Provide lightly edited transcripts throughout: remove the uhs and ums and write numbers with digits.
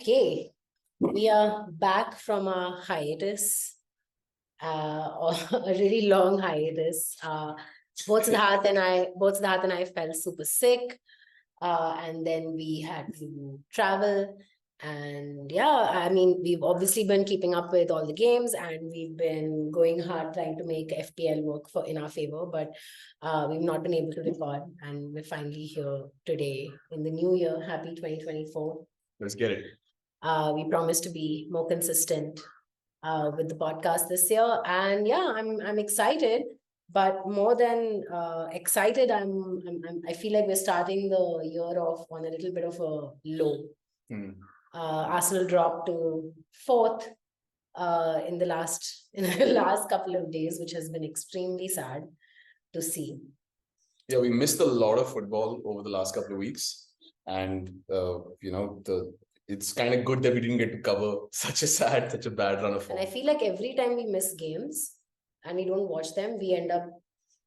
Okay, we are back from a hiatus, or a really long hiatus. Both Siddharth and I fell super sick, and then we had to travel. And yeah, I mean, we've obviously been keeping up with all the games, and we've been going hard trying to make FPL work in our favor, but we've not been able to record. And we're finally here today in the new year. Happy 2024. Let's get it. We promise to be more consistent with the podcast this year, and yeah, I'm excited. But more than excited, I feel like we're starting the year off on a little bit of a low. Arsenal dropped to fourth in the last couple of days, which has been extremely sad to see. Yeah, we missed a lot of football over the last couple of weeks, and it's kind of good that we didn't get to cover such a bad run of form. And I feel like every time we miss games and we don't watch them, we end up.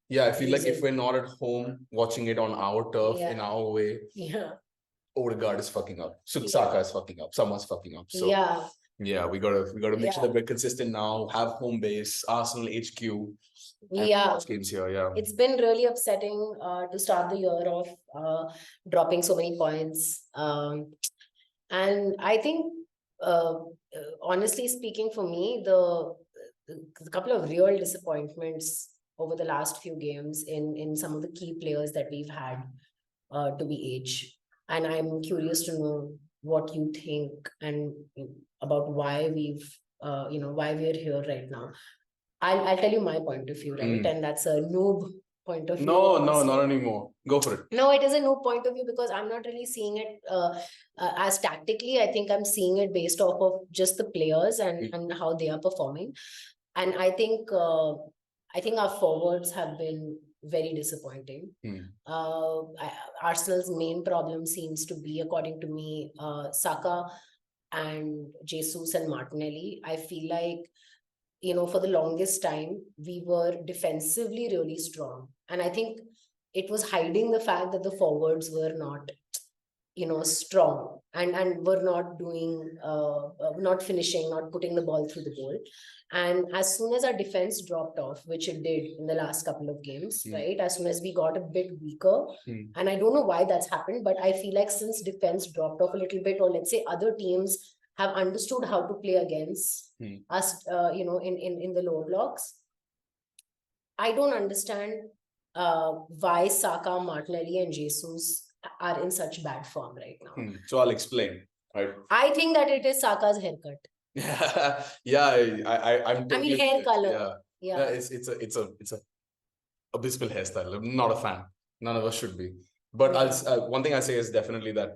Yeah, I feel like if we're not at home watching it on our turf in our way, Odegaard is fucking up. Saka is fucking up. Someone's fucking up. So yeah, we gotta make sure that we're consistent now. Have home base, Arsenal HQ. Watch games here. Yeah, it's been really upsetting to start the year off dropping so many points. And I think, honestly speaking, for me, the couple of real disappointments over the last few games in some of the key players that we've had to be age. And I'm curious to know what you think and about why why we're here right now. I'll tell you my point of view, right? And that's a noob point of view. No, not anymore. Go for it. No, it is a new point of view because I'm not really seeing it as tactically. I think I'm seeing it based off of just the players and how they are performing. And I think our forwards have been very disappointing. Arsenal's main problem seems to be, according to me, Saka and Jesus and Martinelli. I feel like, for the longest time, we were defensively really strong. And I think it was hiding the fact that the forwards were not, strong and were not doing, not finishing, not putting the ball through the goal. And as soon as our defense dropped off, which it did in the last couple of games, right? As soon as we got a bit weaker, and I don't know why that's happened, but I feel like since defense dropped off a little bit, or let's say other teams have understood how to play against us, in the lower blocks. I don't understand why Saka, Martinelli, and Jesus are in such bad form right now. So I'll explain. Right. I think that it is Saka's haircut. I'm totally, I mean, hair color. Yeah. It's a abysmal hairstyle. I'm not a fan. None of us should be. But one thing I say is definitely that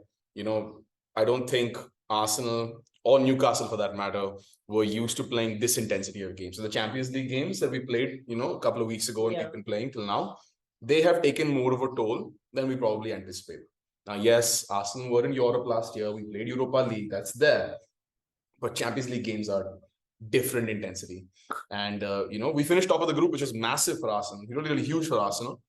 I don't think Arsenal or Newcastle, for that matter, were used to playing this intensity of games. So the Champions League games that we played, a couple of weeks ago and we've been playing till now, they have taken more of a toll than we probably anticipated. Now, yes, Arsenal were in Europe last year. We played Europa League. That's there. But Champions League games are different intensity. And, we finished top of the group, which is massive for Arsenal. Really, really huge for Arsenal.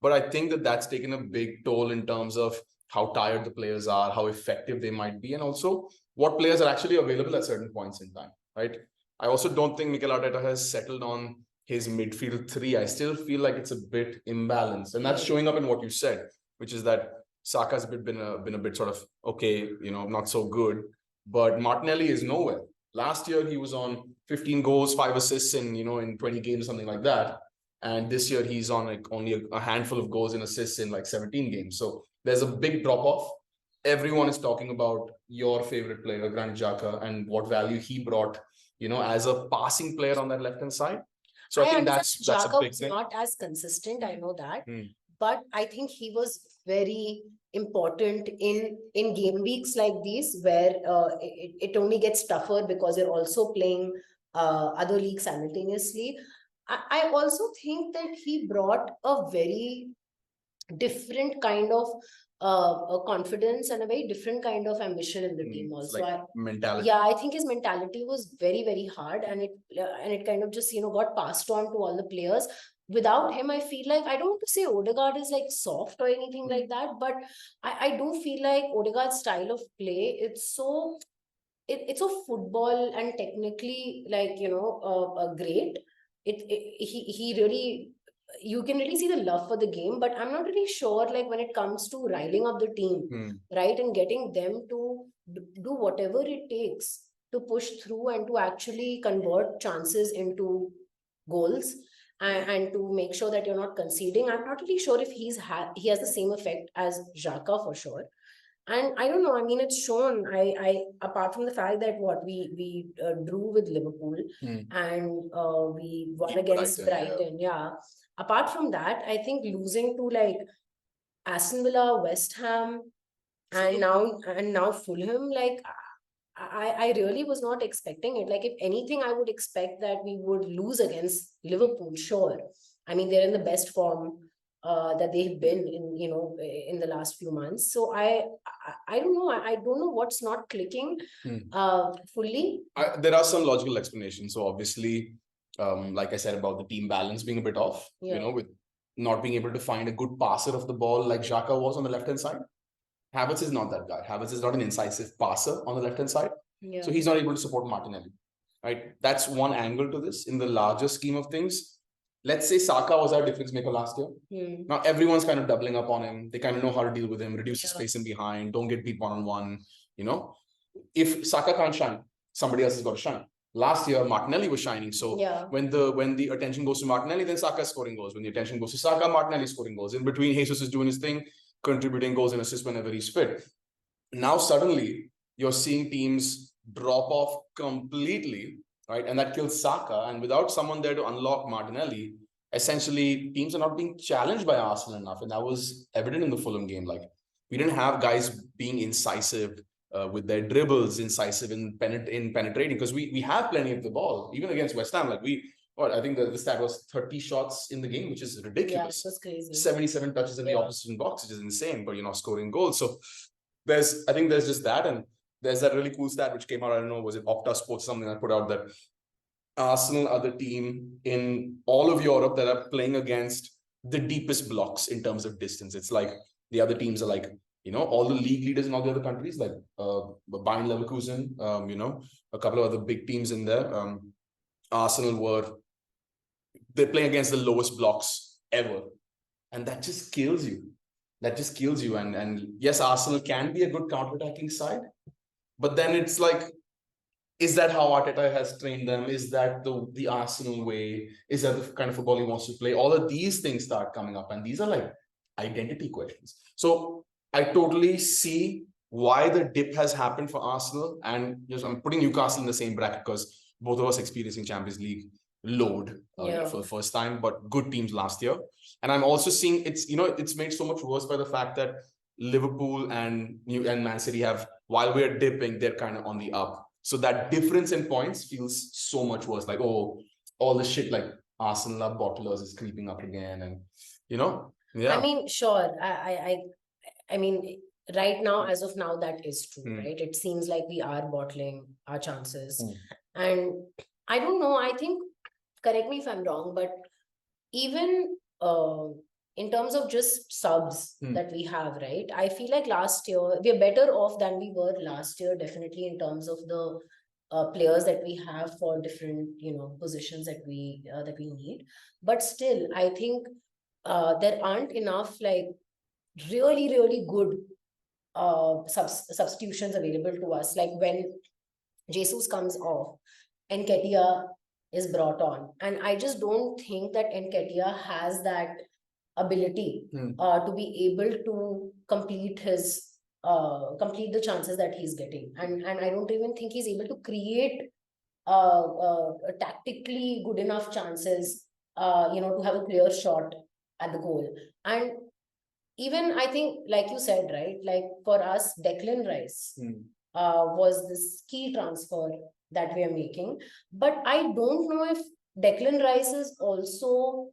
But I think that that's taken a big toll in terms of how tired the players are, how effective they might be, and also what players are actually available at certain points in time, right? I also don't think Mikel Arteta has settled on his midfield three. I still feel like it's a bit imbalanced. And that's showing up in what you said, which is that Saka's been a bit sort of, okay, not so good. But Martinelli is nowhere. Last year, he was on 15 goals, 5 assists in 20 games, something like that. And this year, he's on only a handful of goals and assists in 17 games. So there's a big drop-off. Everyone is talking about your favorite player, Granit Xhaka, and what value he brought, as a passing player on that left-hand side. So I think that's a big thing. Not as consistent, I know that. But I think he was very important in game weeks like these, where it only gets tougher because you're also playing other leagues simultaneously. I also think that he brought a very different kind of confidence and a very different kind of ambition in the team also. Mentality. Yeah, I think his mentality was very, very hard, and it kind of just got passed on to all the players. Without him, I feel like, I don't want to say Odegaard is soft or anything like that, but I do feel like Odegaard's style of play, it's so it's a football and technically like great. He really, you can really see the love for the game, but I'm not really sure like when it comes to riling up the team, right, and getting them to do whatever it takes to push through and to actually convert chances into goals, and to make sure that you're not conceding. I'm not really sure if he has the same effect as Xhaka for sure. And I don't know, I mean, it's shown. I apart from the fact that what we drew with Liverpool, and we won against Brighton, yeah. Apart from that, I think losing to like Aston Villa, West Ham, and now Fulham, like I really was not expecting it. Like, if anything, I would expect that we would lose against Liverpool, sure. I mean, they're in the best form that they've been in, in the last few months. So I don't know. I don't know what's not clicking fully. There are some logical explanations. So obviously, like I said about the team balance being a bit off, with not being able to find a good passer of the ball like Xhaka was on the left-hand side. Havertz is not that guy. Havertz is not an incisive passer on the left-hand side. Yeah. So he's not able to support Martinelli, right? That's one angle to this. In the larger scheme of things, let's say Saka was our difference maker last year. Now everyone's kind of doubling up on him. They kind of know how to deal with him, reduce the space in behind, don't get beat one-on-one, If Saka can't shine, somebody else has got to shine. Last year, Martinelli was shining. So when the attention goes to Martinelli, then Saka's scoring goals. When the attention goes to Saka, Martinelli's scoring goals. In between, Jesus is doing his thing, contributing goals and assists whenever he's fit. Now suddenly you're seeing teams drop off completely, right? And that kills Saka. And without someone there to unlock Martinelli, essentially teams are not being challenged by Arsenal enough. And that was evident in the Fulham game. Like, we didn't have guys being incisive with their dribbles, incisive in penetrating, because we have plenty of the ball, even against West Ham. Like, I think the stat was 30 shots in the game, which is ridiculous. Yeah, that's crazy. 77 touches in the opposition box, which is insane, but you're not scoring goals. So I think there's just that. And there's that really cool stat which came out, I don't know, was it Opta Sports, something I put out, that Arsenal are the team in all of Europe that are playing against the deepest blocks in terms of distance. It's like the other teams are like, all the league leaders in all the other countries, like Bayern Leverkusen, a couple of other big teams in there. Arsenal they're playing against the lowest blocks ever. And that just kills you. And yes, Arsenal can be a good counter-attacking side, but then it's like, is that how Arteta has trained them? Is that the Arsenal way? Is that the kind of football he wants to play? All of these things start coming up, and these are like identity questions. So I totally see why the dip has happened for Arsenal, and I'm putting Newcastle in the same bracket because both of us experiencing Champions League load for the first time, but good teams last year. And I'm also seeing it's made so much worse by the fact that Liverpool and Man City have, while we're dipping, they're kind of on the up. So that difference in points feels so much worse. Like, oh, all the shit like Arsenal are bottlers is creeping up again, and I mean, sure. I mean, right now, as of now, that is true, right? It seems like we are bottling our chances, and I don't know. I think, correct me if I'm wrong, but even in terms of just subs that we have, right? I feel like last year we're better off than we were last year, definitely in terms of the players that we have for different positions that we need. But still, I think there aren't enough like really good substitutions available to us. Like when Jesus comes off, Nketiah is brought on, and I just don't think that Nketiah has that ability to be able to complete the chances that he's getting, and I don't even think he's able to create tactically good enough chances to have a clear shot at the goal. And even I think, like you said, right, like for us, Declan Rice was this key transfer that we are making, but I don't know if Declan Rice is also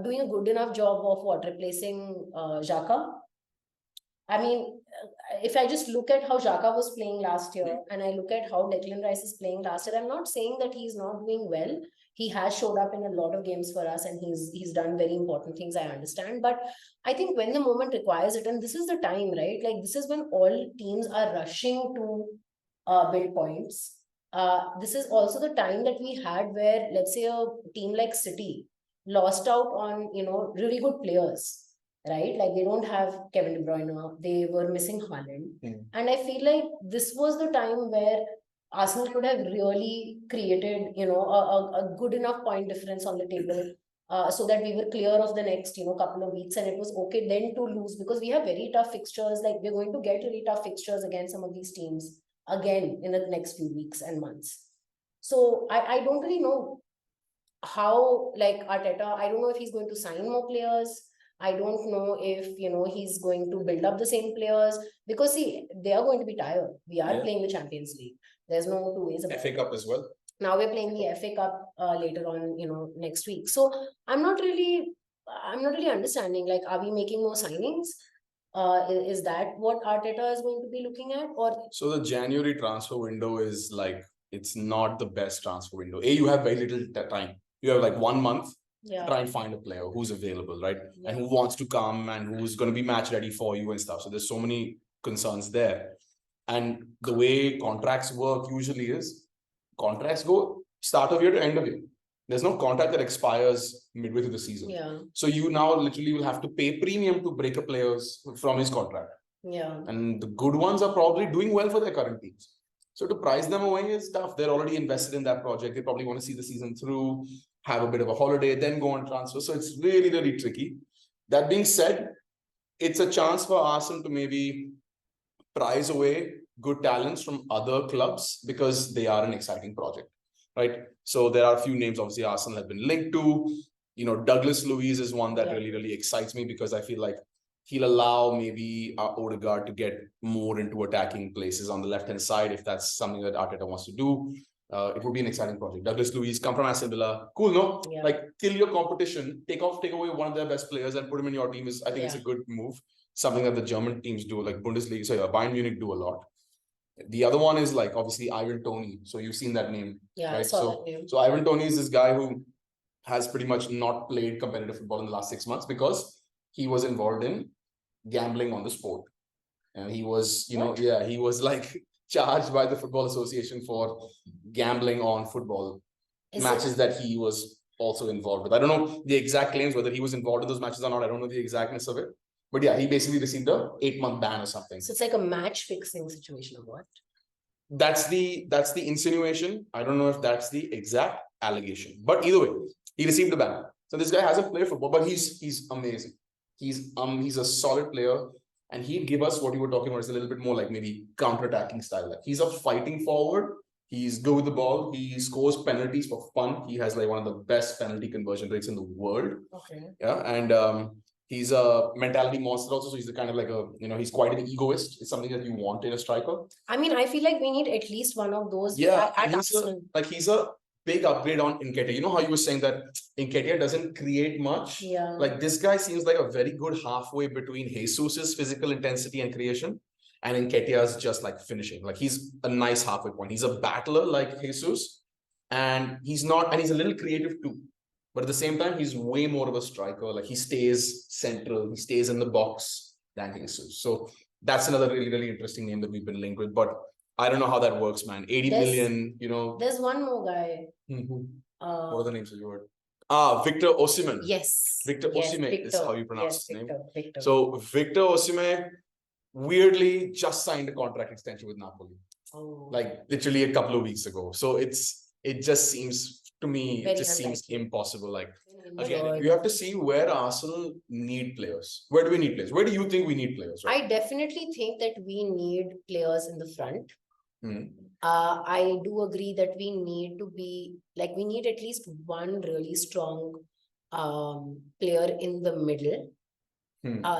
doing a good enough job of replacing Xhaka. I mean, if I just look at how Xhaka was playing last year and I look at how Declan Rice is playing last year, I'm not saying that he's not doing well. He has showed up in a lot of games for us, and he's done very important things, I understand. But I think when the moment requires it, and this is the time, right? Like, this is when all teams are rushing to build points. This is also the time that we had where, let's say, a team like City lost out on, really good players, right? Like they don't have Kevin De Bruyne, they were missing Haaland. And I feel like this was the time where Arsenal could have really created, a good enough point difference on the table, so that we were clear of the next, couple of weeks, and it was okay then to lose, because we have very tough fixtures. Like we're going to get really tough fixtures against some of these teams again in the next few weeks and months. So I don't really know how, like, Arteta, I don't know if he's going to sign more players. I don't know if, he's going to build up the same players, because see, they are going to be tired. We are playing the Champions League. There's no two ways about it. FA Cup as well. Now we're playing the FA Cup later on, next week. So I'm not really understanding, like, are we making more signings? Is that what Arteta is going to be looking at? Or so the January transfer window is like, it's not the best transfer window. You have very little time. You have like 1 month to try and find a player who's available, right? And who wants to come and who's going to be match ready for you and stuff. So there's so many concerns there. And the way contracts work usually is contracts go start of year to end of year. There's no contract that expires midway through the season. So you now literally will have to pay premium to break a players from his contract. And the good ones are probably doing well for their current teams. So to price them away is tough. They're already invested in that project. They probably want to see the season through, have a bit of a holiday, then go on transfer. So it's really, really tricky. That being said, it's a chance for Arsenal to maybe prize away good talents from other clubs, because they are an exciting project, right? So there are a few names, obviously, Arsenal have been linked to. Douglas Luiz is one that really, really excites me, because I feel like he'll allow maybe Odegaard to get more into attacking places on the left-hand side, if that's something that Arteta wants to do. It would be an exciting project. Douglas Luiz, come from Aston Villa. Cool, no? Like, kill your competition, take away one of their best players and put him in your team. I think it's a good move. Something that the German teams do, like Bundesliga, Bayern Munich do a lot. The other one is like, obviously, Ivan Toney. So you've seen that name, right? So Ivan Toney is this guy who has pretty much not played competitive football in the last 6 months because he was involved in gambling on the sport. And he was, he was like charged by the Football Association for gambling on football matches that he was also involved with. I don't know the exact claims, whether he was involved in those matches or not. I don't know the exactness of it. But yeah, he basically received a 8-month ban or something. So it's like a match fixing situation or what? That's the insinuation. I don't know if that's the exact allegation. But either way, he received a ban. So this guy hasn't played football, but he's amazing. He's a solid player. And he'd give us what you were talking about is a little bit more like maybe counter-attacking style. Like he's a fighting forward. He's good with the ball. He scores penalties for fun. He has like one of the best penalty conversion rates in the world. Okay. Yeah. And he's a mentality monster also. So he's the kind of like he's quite an egoist. It's something that you want in a striker. I mean, I feel like we need at least one of those. Yeah. He's a big upgrade on Nketiah. You know how you were saying that Nketiah doesn't create much? Yeah. Like this guy seems like a very good halfway between Jesus's physical intensity and creation, and Nketiah's just like finishing. Like he's a nice halfway point. He's a battler like Jesus, and he's a little creative too. But at the same time, he's way more of a striker. Like he stays central, he stays in the box than Jesus. So that's another really, really interesting name that we've been linked with. But I don't know how that works, man. 80 million, There's one more guy. What are the names of your word? Victor Osimhen. Yes. Victor Osimhen is how you pronounce his name. Victor. So Victor Osimhen weirdly just signed a contract extension with Napoli. Oh. Like literally a couple of weeks ago. So it just seems to me, it just seems impossible. Like again, you have to see where Arsenal need players. Where do we need players? Where do you think we need players? Right? I definitely think that we need players in the front. I do agree that we need at least one really strong player in the middle.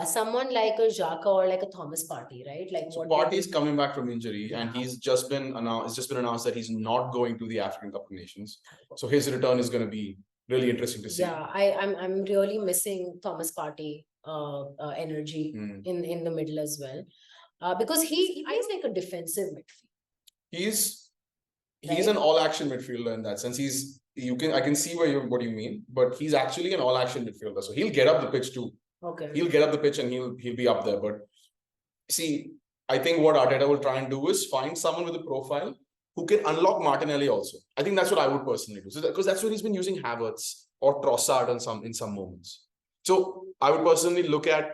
Someone like a Xhaka or like a Thomas Partey, right? Like so Partey is coming back from injury, and it's just been announced that he's not going to the African Cup of Nations. So his return is going to be really interesting to see. Yeah, I'm really missing Thomas Partey energy in the middle as well, because he plays like a defensive midfield. He's an all-action midfielder in that sense. I can see what you mean, but he's actually an all-action midfielder. So he'll get up the pitch too. Okay. He'll get up the pitch and he'll be up there. But see, I think what Arteta will try and do is find someone with a profile who can unlock Martinelli also. I think that's what I would personally do. So because that's what he's been using Havertz or Trossard in some moments. So I would personally look at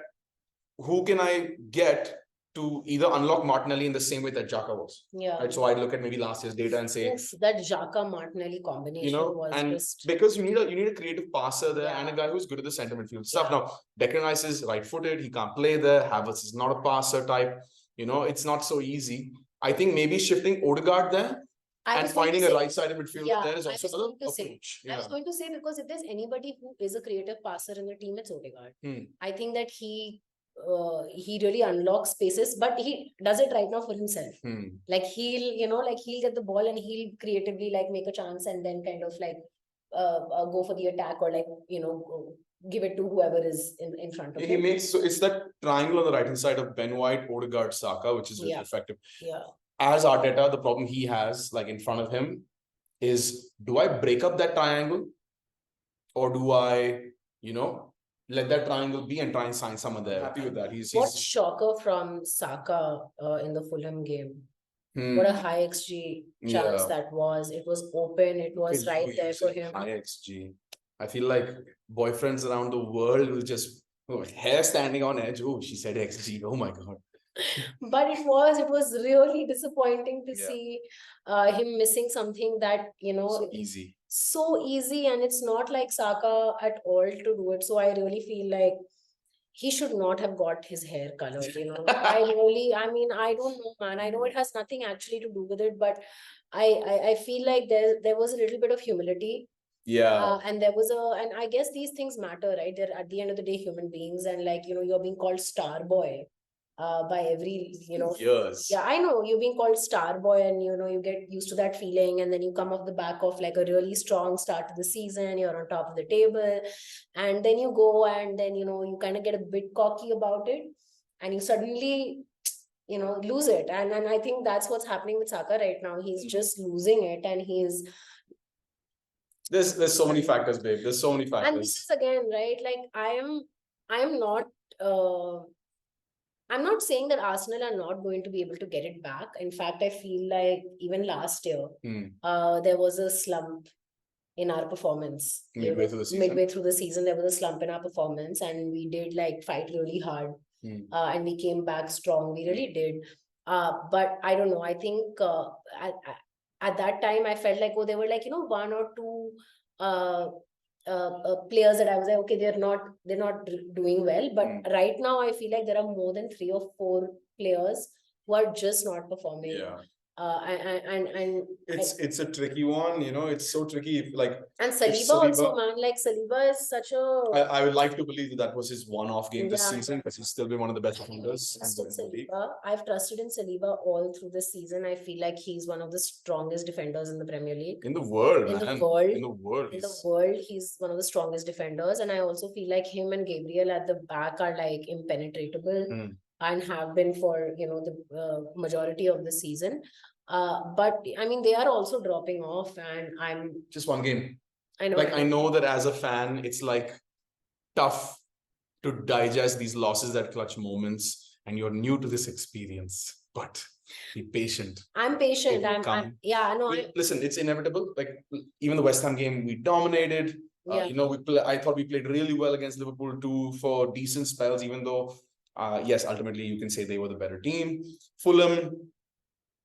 who can I get to either unlock Martinelli in the same way that Xhaka was. Yeah. Right. So I'd look at maybe last year's data and say, oof, that Xhaka Martinelli combination was and just because you need a creative passer there Yeah. and a guy who's good at the center midfield stuff. Yeah. Now, Declan Rice is right-footed, he can't play there. Havertz is not a passer type. It's not so easy. I think maybe shifting Odegaard there and finding a right-sided midfielder there is also another approach. I was going to say, because if there's anybody who is a creative passer in the team, it's Odegaard. I think that he really unlocks spaces, but he does it right now for himself. Like he'll get the ball and he'll creatively like make a chance and then kind of like go for the attack or like give it to whoever is in front of him. He makes, so it's that triangle on the right hand side of Ben White, Odegaard, Saka, which is really effective. Yeah. As Arteta, the problem he has like in front of him is, do I break up that triangle or do I, let that triangle be and try and sign someone there? Happy with that. What shocker from Saka in the Fulham game. What a high XG chance that was. It was open. It was right there for him. High XG. I feel like boyfriends around the world will just hair standing on edge. Oh, she said XG. Oh my God. But it was really disappointing to see him missing something that, so easy. And it's not like Saka at all to do it. So I really feel like he should not have got his hair colored, I don't know, man. I know it has nothing actually to do with it, but I feel like there was a little bit of humility. Yeah. And and I guess these things matter, right? They're at the end of the day human beings, and like, you're being called star boy by every, years. Yeah, I know you're being called star boy, and you get used to that feeling, and then you come off the back of like a really strong start to the season, you're on top of the table, and then you go and then you kind of get a bit cocky about it, and you suddenly lose it, and I think that's what's happening with Saka right now. He's just losing it, and he's there's so many factors, babe. There's so many factors. And this is again, right? Like I'm not saying that Arsenal are not going to be able to get it back. In fact, I feel like even last year, there was a slump in our performance. Midway through the season, there was a slump in our performance, and we did like fight really hard, and we came back strong. We really did. But I don't know. I think at that time, I felt like, there were like, one or two players that I was like, okay, they're not doing well. But right now, I feel like there are more than 3 or 4 players who are just not performing. Yeah. And it's a tricky one, it's so tricky. And Saliba also, man, like Saliba is such a. I would like to believe that was his one-off game this season, because he's still been one of the best defenders. I've trusted in Saliba all through the season. I feel like he's one of the strongest defenders in the Premier League. In the world, he's one of the strongest defenders, and I also feel like him and Gabriel at the back are like impenetrable. And have been for the majority of the season, but I mean they are also dropping off, and I'm just one game. I know. I know that as a fan, it's like tough to digest these losses, that clutch moments, and you're new to this experience. But be patient. I'm patient. Listen, it's inevitable. Like even the West Ham game, we dominated. I thought we played really well against Liverpool too for decent spells, even though. Yes, ultimately you can say they were the better team. Fulham,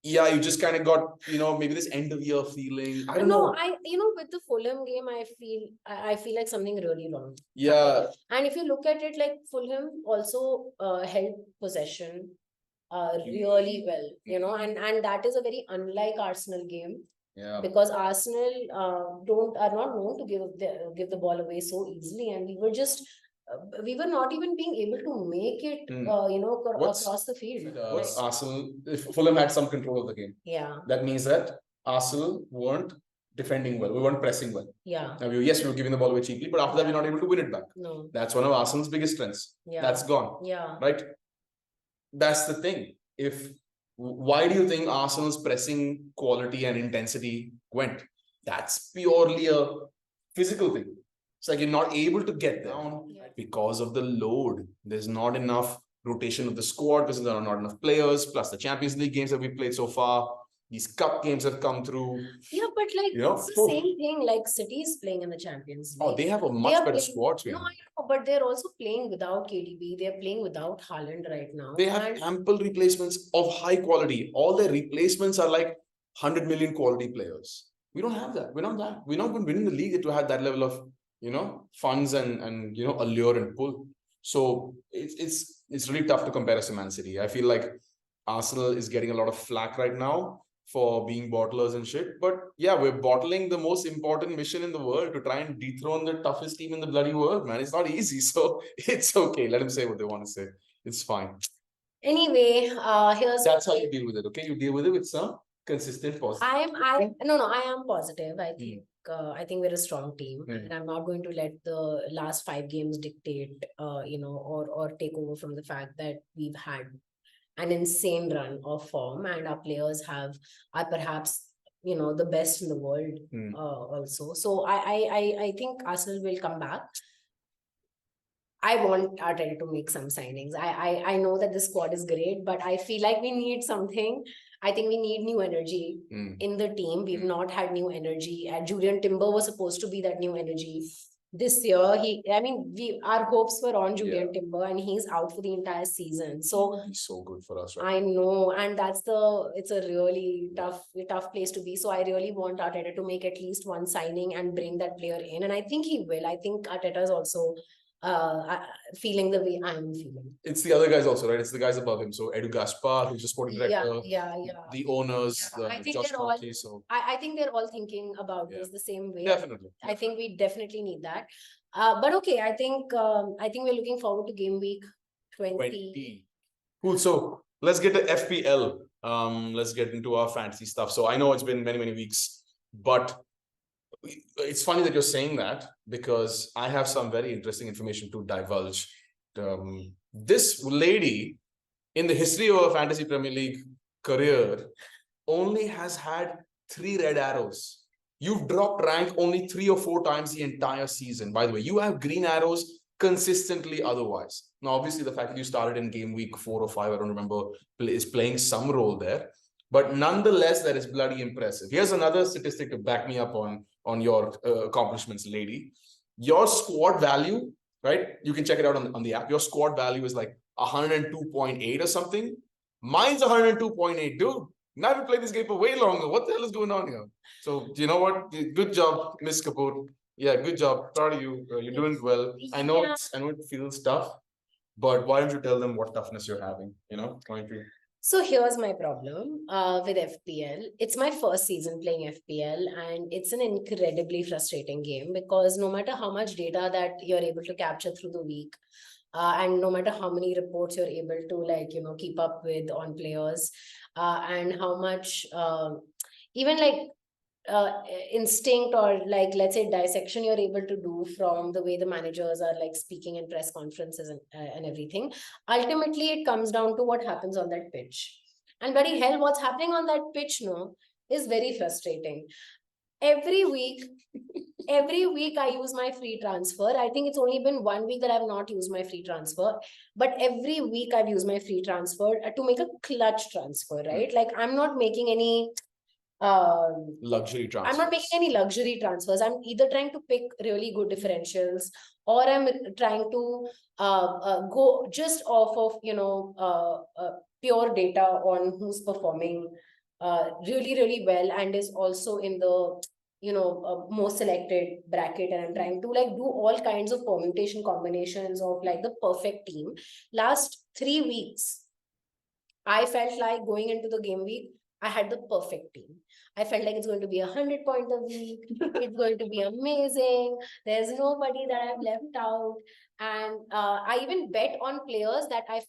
you just kind of got, maybe this end of year feeling. I don't know. With the Fulham game, I feel like something really wrong. Yeah. And if you look at it, like Fulham also held possession really well, and that is a very unlike Arsenal game. Yeah. Because Arsenal are not known to give the ball away so easily, and we were not even being able to make it, across the field. Arsenal, if Fulham had some control of the game. Yeah. That means that Arsenal weren't defending well. We weren't pressing well. Yeah. Now, we were giving the ball away cheaply, but after that, we're not able to win it back. No. That's one of Arsenal's biggest strengths. Yeah. That's gone. Yeah. Right? That's the thing. Why do you think Arsenal's pressing quality and intensity went? That's purely a physical thing. It's like you're not able to get down because of the load. There's not enough rotation of the squad because there are not enough players, plus the Champions League games that we played so far. These cup games have come through. Yeah, but like it's the same thing. Like City is playing in the Champions League. Oh, they have a much better squad. No, I know, but they're also playing without KDB. They're playing without Haaland right now. They have ample replacements of high quality. All their replacements are like 100 million quality players. We don't have that. We're not that. We're not going to win in the league to have that level of funds and allure and pull. So it's really tough to compare us to Man City. I feel like Arsenal is getting a lot of flack right now for being bottlers and shit. But yeah, we're bottling the most important mission in the world to try and dethrone the toughest team in the bloody world, man. It's not easy. So it's okay. Let them say what they want to say. It's fine. Anyway, that's how you deal with it. Okay, you deal with it with some consistent positive. I am positive. I think we're a strong team, and I'm not going to let the last 5 games dictate, or take over from the fact that we've had an insane run of form, and our players are perhaps the best in the world also. So I think Arsenal will come back. I want Arteta to make some signings. I know that the squad is great, but I feel like we need something. I think we need new energy in the team. We've not had new energy. And Julian Timber was supposed to be that new energy this year. Our hopes were on Julian Timber, and he's out for the entire season. So he's so good for us, right? I know, and it's a really tough place to be. So I really want Arteta to make at least one signing and bring that player in, and I think he will. I think Arteta is also feeling the way I'm feeling. It's the other guys also, right? It's the guys above him. So Edu Gaspar, who's the sporting director. Yeah. The owners, I think I think they're all thinking about this the same way. Definitely. I think we definitely need that. But okay, I think we're looking forward to game week 20. Cool. So let's get to FPL. Let's get into our fantasy stuff. So I know it's been many weeks, but it's funny that you're saying that, because I have some very interesting information to divulge. This lady, in the history of a fantasy Premier League career, only has had 3 red arrows. You've dropped rank only 3 or 4 times the entire season. By the way, you have green arrows consistently otherwise. Now, obviously, the fact that you started in game week 4 or 5, I don't remember, is playing some role there. But nonetheless, that is bloody impressive. Here's another statistic to back me up on your accomplishments, lady. Your squad value, right? You can check it out on the app. Your squad value is like 102.8 or something. Mine's 102.8, dude. Now we play this game for way longer. What the hell is going on here? So, you know what? Good job, Miss Kapoor. Yeah, good job. Proud of you. You're doing well. I know it feels tough, but why don't you tell them what toughness you're having? Why don't you? So here's my problem with FPL. It's my first season playing FPL, and it's an incredibly frustrating game, because no matter how much data that you're able to capture through the week, and no matter how many reports you're able to keep up with on players, and how much even instinct or let's say dissection you're able to do from the way the managers are speaking in press conferences and everything, ultimately it comes down to what happens on that pitch. And bloody hell, what's happening on that pitch is very frustrating. Every week I use my free transfer. I think it's only been 1 week that I've not used my free transfer, but every week I've used my free transfer to make a clutch transfer, right? Like, I'm not making any luxury transfers. I'm not making any luxury transfers. I'm either trying to pick really good differentials, or I'm trying to go just off of pure data on who's performing really well and is also in the most selected bracket, and I'm trying to do all kinds of permutation combinations of the perfect team. Last 3 weeks, I felt like going into the game week, I had the perfect team. I felt like it's going to be 100 points a week. It's going to be amazing. There's nobody that I've left out. And I even bet on players that I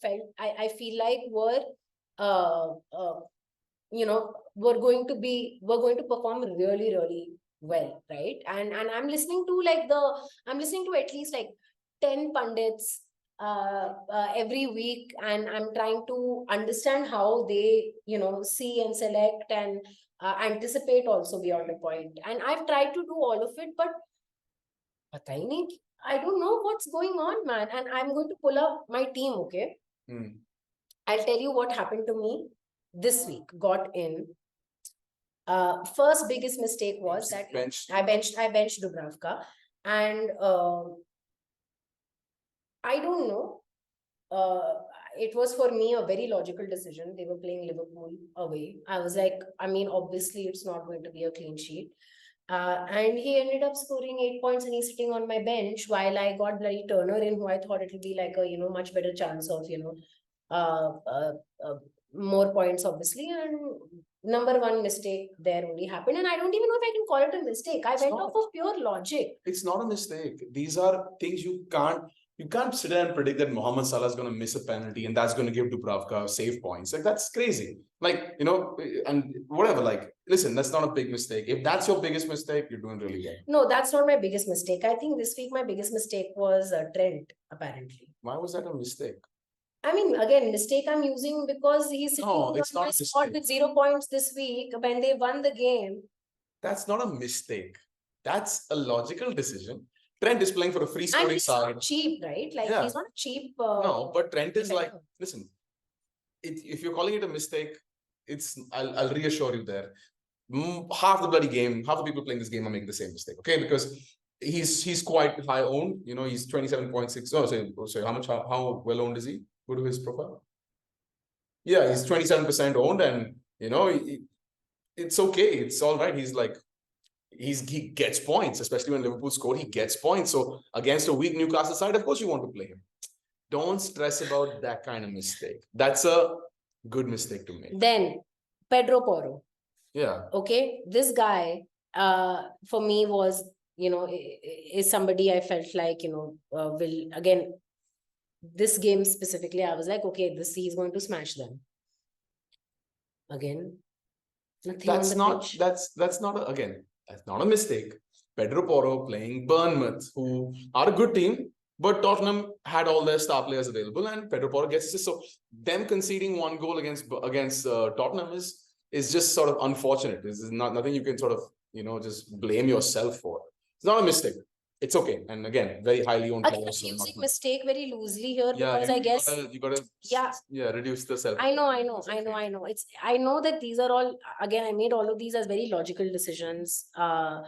feel like were going to perform really well, right? And I'm listening to at least 10 pundits every week, and I'm trying to understand how they see and select and anticipate also beyond a point. And I've tried to do all of it, but I don't know what's going on, man. And I'm going to pull up my team, okay? I'll tell you what happened to me this week. Got in. First biggest mistake was that I benched Dubravka, and I don't know. It was for me a very logical decision. They were playing Liverpool away. I was like, I mean, obviously it's not going to be a clean sheet. And he ended up scoring 8 points and he's sitting on my bench while I got bloody Turner in, who I thought it would be like a, much better chance of, more points, obviously. And number one mistake there only happened. And I don't even know if I can call it a mistake. I went off of pure logic. It's not a mistake. These are things you can't sit there and predict that Mohamed Salah is going to miss a penalty and that's going to give Dubravka save points. Like, that's crazy. Like, and whatever, like, listen, that's not a big mistake. If that's your biggest mistake, you're doing really well. No, that's not my biggest mistake. I think this week my biggest mistake was Trent, apparently. Why was that a mistake? I mean, again, mistake I'm using because he's sitting on my spot with 0 points this week when they won the game. That's not a mistake. That's a logical decision. Trent is playing for a free scoring side. Not cheap, right? Like, he's not cheap. No, but Trent is like, listen, if you're calling it a mistake, I'll reassure you there. Half the bloody game, half the people playing this game are making the same mistake, okay? Because he's quite high owned. He's 27.6. Oh, sorry, how well owned is he? Go to his profile. Yeah, he's 27% owned, and it's okay. It's all right. He's like, he gets points, especially when Liverpool scored. He gets points. So against a weak Newcastle side, of course you want to play him. Don't stress about that kind of mistake. That's a good mistake to make. Then Pedro Porro. Yeah. Okay, this guy, for me was, is somebody I felt like, will again. This game specifically, I was like, okay, he's going to smash them. Again, nothing that's on the not pitch. That's not a mistake. Pedro Porro playing Bournemouth, who are a good team, but Tottenham had all their star players available, and Pedro Porro gets assists. So them conceding 1 goal against Tottenham is just sort of unfortunate. This is nothing you can sort of just blame yourself for. It's not a mistake. It's okay. And again, very highly owned players. I'm using mistake very loosely here because I guess you gotta reduce the self. I know. I know that these are all, again, I made all of these as very logical decisions. But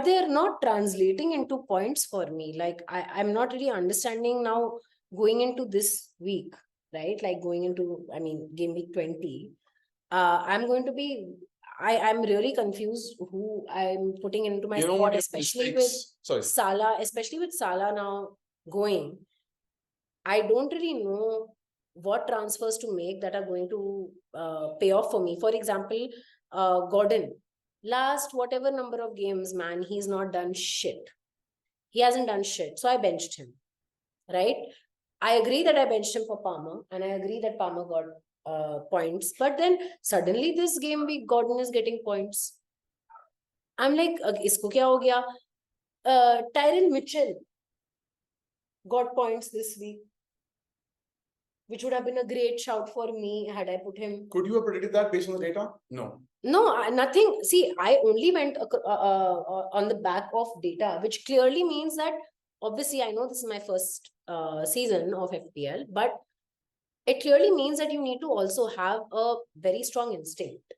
they're not translating into points for me. Like, I'm not really understanding now going into this week, right? Like going into, game week 20. I'm going to be I'm really confused who I'm putting into my squad, especially with Salah, now going. I don't really know what transfers to make that are going to pay off for me. For example, Gordon, last whatever number of games, man, he's not done shit. He hasn't done shit. So I benched him, right? I agree that I benched him for Palmer, and I agree that Palmer got points, but then suddenly this game week Gordon is getting points. I'm like, isko kya ho gaya? Tyrell Mitchell got points this week, which would have been a great shout for me had I put him. Could you have predicted that based on the data? No, nothing. See, I only went on the back of data, which clearly means that, obviously, I know this is my first season of FPL, but it clearly means that you need to also have a very strong instinct.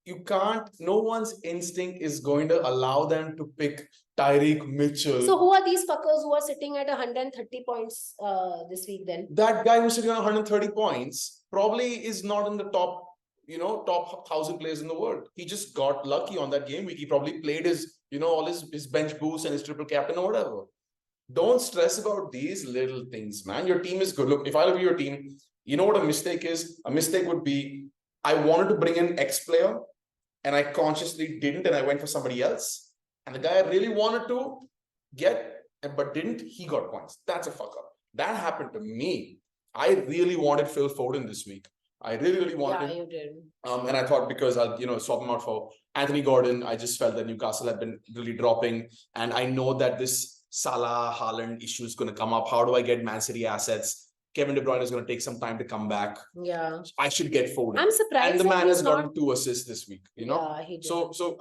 You can't, no one's instinct is going to allow them to pick Tyreek Mitchell. So who are these fuckers who are sitting at 130 points this week then? That guy who's sitting on 130 points probably is not in the top 1,000 players in the world. He just got lucky on that game week. He probably played his, all his bench boost and his triple captain or whatever. Don't stress about these little things, man. Your team is good. Look, if I look at your team, you know what a mistake is? A mistake would be, I wanted to bring in X player and I consciously didn't, and I went for somebody else. And the guy I really wanted to get, but didn't, he got points. That's a fuck up. That happened to me. I really wanted Phil Foden this week. I really wanted him. You did. And I thought because I'll, swap him out for Anthony Gordon, I just felt that Newcastle had been really dropping. And I know that this Salah, Haaland issue is going to come up. How do I get Man City assets? Kevin De Bruyne is going to take some time to come back. Yeah. I should get Foden. I'm surprised. And the that man he's has gotten 2 assists this week, you know? Yeah, he did. So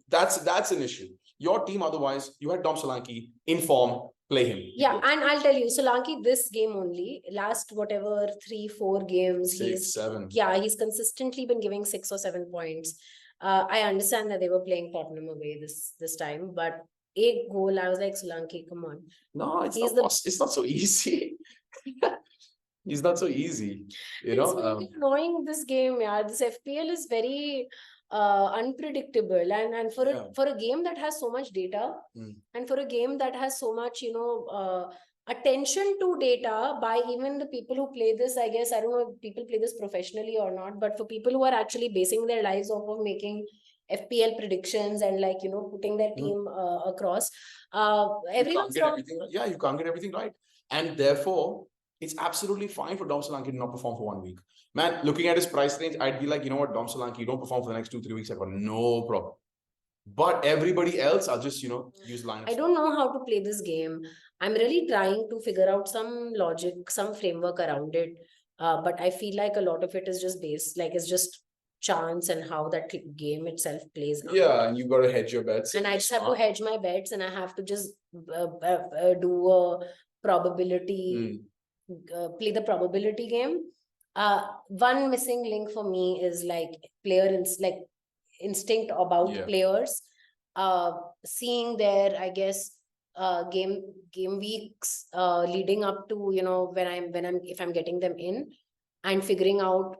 that's an issue. Your team, otherwise, you had Dom Solanke in form, play him. Yeah, and I'll tell you, Solanke, this game only, last whatever 3-4 games, 6, 7. He's consistently been giving 6 or 7 points. I understand that they were playing Tottenham away this time, but a goal, I was like, Solanke, come on. No, it's not so easy. He's not so easy, you know. It's really annoying, this game, yeah. This FPL is very unpredictable, and for a game that has so much data, and for a game that has so much, attention to data by even the people who play this, I guess, I don't know if people play this professionally or not, but for people who are actually basing their lives off of making FPL predictions and putting their team across, everyone's you can't get everything right, and therefore it's absolutely fine for Dom Solanke to not perform for 1 week. Man, looking at his price range, I'd be like, you know what, Dom Solanke, you don't perform for the next 2-3 weeks, I've got no problem. But everybody else, I'll just, use lineups. I don't know how to play this game. I'm really trying to figure out some logic, some framework around it. But I feel like a lot of it is just based, like it's just chance and how that game itself plays out. Yeah, and you got to hedge your bets. And I just have to hedge my bets, and I have to just do a probability, play the probability game. One missing link for me is like instinct about players, seeing their, I guess, game weeks leading up to if I'm getting them in, and figuring out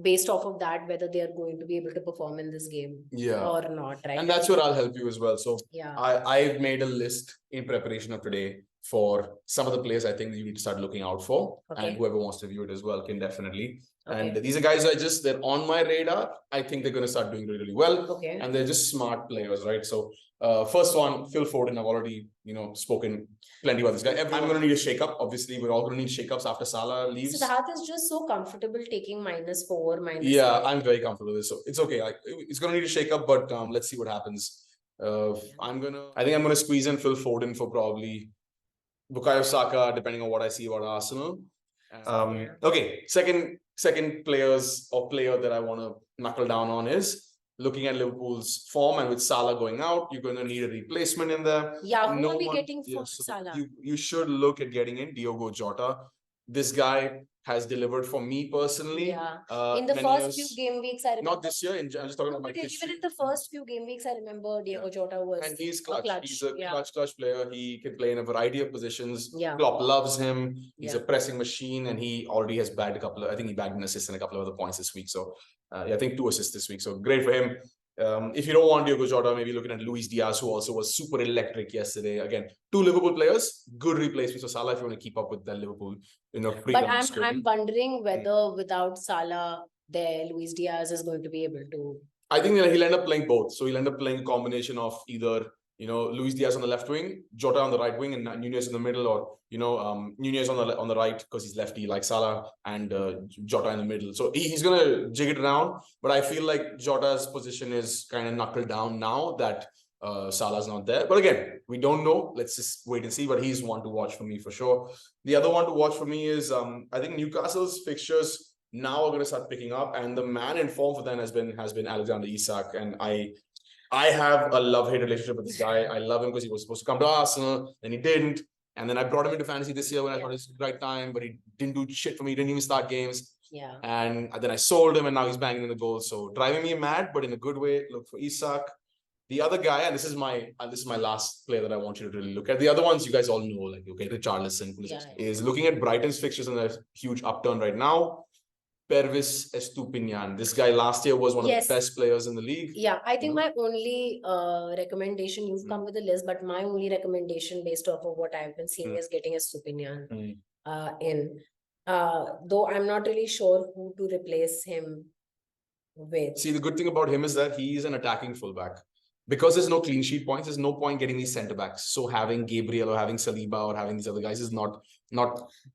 based off of that whether they are going to be able to perform in this game or not, right? And that's where I'll help you as well. So I've made a list in preparation of today for some of the players I think that you need to start looking out for, and whoever wants to view it as well can definitely. And these are guys they're on my radar. I think they're going to start doing really, really well. And they're just smart players, right? So first one, Phil Foden. I've already, spoken plenty about this guy. I'm going to need a shake-up. Obviously, we're all going to need shake-ups after Salah leaves. Siddharth is just so comfortable taking -4, -5. Yeah, I'm very comfortable with this. So it's okay. Like, it's going to need a shake-up, but let's see what happens. I think I'm going to squeeze in Phil Foden for probably Bukayo Saka, depending on what I see about Arsenal. Okay, second player that I want to knuckle down on is looking at Liverpool's form, and with Salah going out, you're going to need a replacement in there. Yeah, who are we getting for Salah? You should look at getting in Diogo Jota. This guy has delivered for me personally. Yeah. In the first few game weeks, I remember. Not this year. I'm just talking about my history. Even in the first few game weeks, I remember Diogo Jota was. And he's clutch. He's a clutch player. He can play in a variety of positions. Yeah. Klopp loves him. He's a pressing machine, and he already has bagged I think he bagged an assist and a couple of other points this week. So I think 2 assists this week. So great for him. If you don't want Diogo Jota, maybe looking at Luis Diaz, who also was super electric yesterday. Again, 2 Liverpool players, good replacements for Salah if you want to keep up with the Liverpool. But I'm wondering whether without Salah, Luis Diaz is going to be able to. I think that he'll end up playing both. So he'll end up playing a combination of either Luis Diaz on the left wing, Jota on the right wing, and Nunez in the middle, or Nunez on the right because he's lefty like Salah, and Jota in the middle. So he's gonna jig it around, but I feel like Jota's position is kind of knuckled down now that Salah's not there. But again, we don't know. Let's just wait and see. But he's one to watch for me for sure. The other one to watch for me is I think Newcastle's fixtures now are going to start picking up, and the man in form for them has been Alexander Isak, and I have a love-hate relationship with this guy. I love him because he was supposed to come to Arsenal, then he didn't. And then I brought him into fantasy this year when I thought it was the right time, but he didn't do shit for me. He didn't even start games. Yeah. And then I sold him, and now he's banging in the goals. So driving me mad, but in a good way. Look for Isak. The other guy, and this is my last player that I want you to really look at. The other ones you guys all know, like Richarlison is looking at Brighton's fixtures and a huge upturn right now. Pervis Estupinian. This guy last year was one of the best players in the league. Yeah, I think my only recommendation, you've come with a list, but my only recommendation based off of what I've been seeing is getting Estupinian in. Though I'm not really sure who to replace him with. See, the good thing about him is that he's an attacking fullback. Because there's no clean sheet points, there's no point getting these centre backs. So having Gabriel or having Saliba or having these other guys is not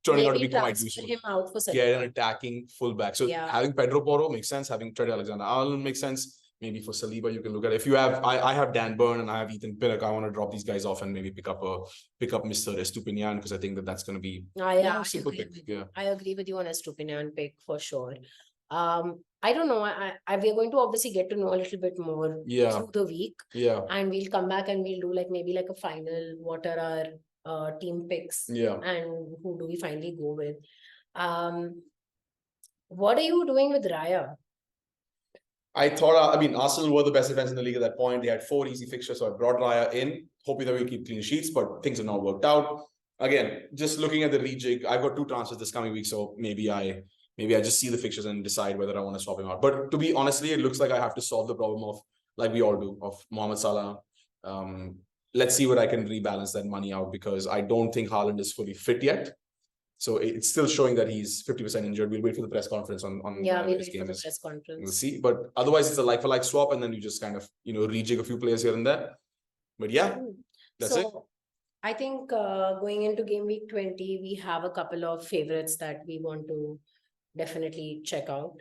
turning out to be quite useful. Him out for Get an attacking fullback. So having Pedro Porro makes sense. Having Trent Alexander-Arnold makes sense. maybe for Saliba, you can look at. If you have, I have Dan Burn and I have Ethan Pinnock. I want to drop these guys off and maybe pick up Mr. Estupinian, because I think that's going to be simple pick. Yeah, I agree with you on Estupinian pick for sure. I don't know. We're going to obviously get to know a little bit more through the week. Yeah. And we'll come back and we'll do maybe a final, what are our team picks? Yeah. And who do we finally go with? What are you doing with Raya? I thought, Arsenal were the best defense in the league at that point. They had 4 easy fixtures, so I brought Raya in, hoping that we'll keep clean sheets, but things have not worked out. Again, just looking at the rejig, I've got 2 transfers this coming week, so maybe I just see the fixtures and decide whether I want to swap him out. But to be honestly, it looks like I have to solve the problem of, like we all do, of Mohamed Salah. Let's see what I can rebalance that money out, because I don't think Haaland is fully fit yet. So it's still showing that he's 50% injured. We'll wait for the press conference on we'll wait for the press conference. We'll see. But otherwise, it's a like-for-like swap, and then you just kind of, rejig a few players here and there. But yeah, that's it. I think going into game week 20, we have a couple of favorites that we want to definitely check out.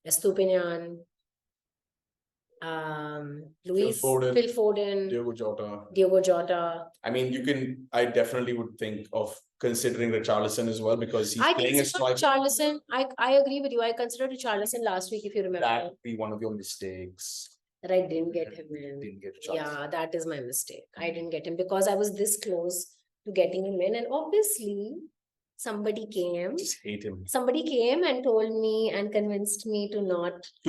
Estupinian, Phil Foden, Diogo Jota. I definitely would think of considering Richarlison as well, because he's playing as Richarlison. I agree with you. I considered Richarlison last week, if you remember. That'd be one of your mistakes. That I didn't get him in. Yeah, that is my mistake. I didn't get him because I was this close to getting him in, and obviously somebody came. Just hate him. Somebody came and told me and convinced me to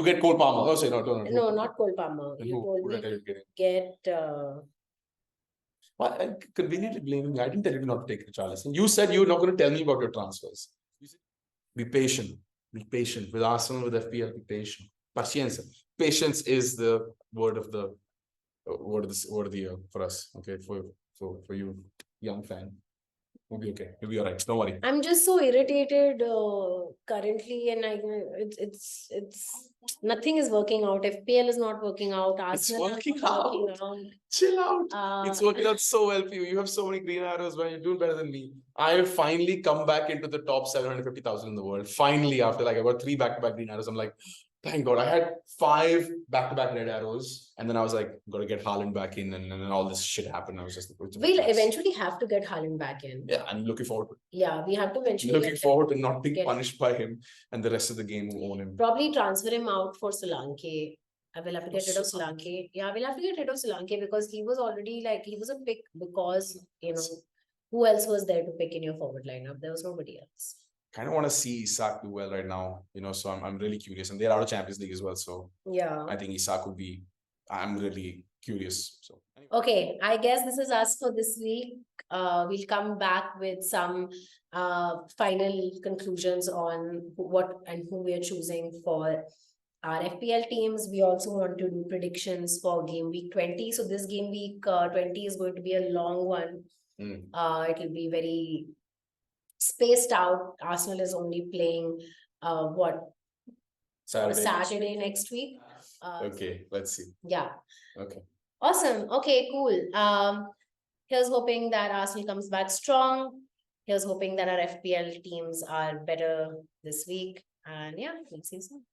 get Cole Palmer. No, not Cole Palmer. You told me to get. I conveniently blaming me. I didn't tell you not to take Richarlison. You said you were not going to tell me about your transfers. Be patient. Be patient with Arsenal, with FPL. Be patient. Paciencia. Patience is the word of the year for us. Okay, for you, young fan. We'll be okay. We'll be all right. Don't worry. I'm just so irritated currently, and it's nothing is working out. FPL is not working out. Arsenal it's working out. Chill out. It's working out so well for you. You have so many green arrows, man. You're doing better than me. I have finally come back into the top 750,000 in the world. Finally, after I got 3 back-to-back green arrows, I'm like, thank God. I had 5 back-to-back red arrows, and then I was like, got to get Haaland back in, and then all this shit happened. I was just... We'll eventually have to get Haaland back in. Yeah, I'm looking forward to it. Yeah, we have to eventually looking forward to not being punished by him, and the rest of the game will own him. Probably transfer him out for Solanke. I will have to get rid of Solanke. Yeah, we'll have to get rid of Solanke, because he was already he was a pick, because, who else was there to pick in your forward lineup? There was nobody else. Kind of want to see Isak do well right now, so I'm really curious, and they're out of Champions League as well, so yeah, I think Isak would be. I'm really curious. So anyway. Okay, I guess this is us for this week. We'll come back with some final conclusions on what and who we are choosing for our FPL teams. We also want to do predictions for game week 20. So this game week 20 is going to be a long one. It will be very spaced out. Arsenal is only playing Saturday next week. Okay, let's see. Yeah. Okay. Awesome. Okay, cool. Here's hoping that Arsenal comes back strong. Here's hoping that our FPL teams are better this week. And yeah, we'll see you soon.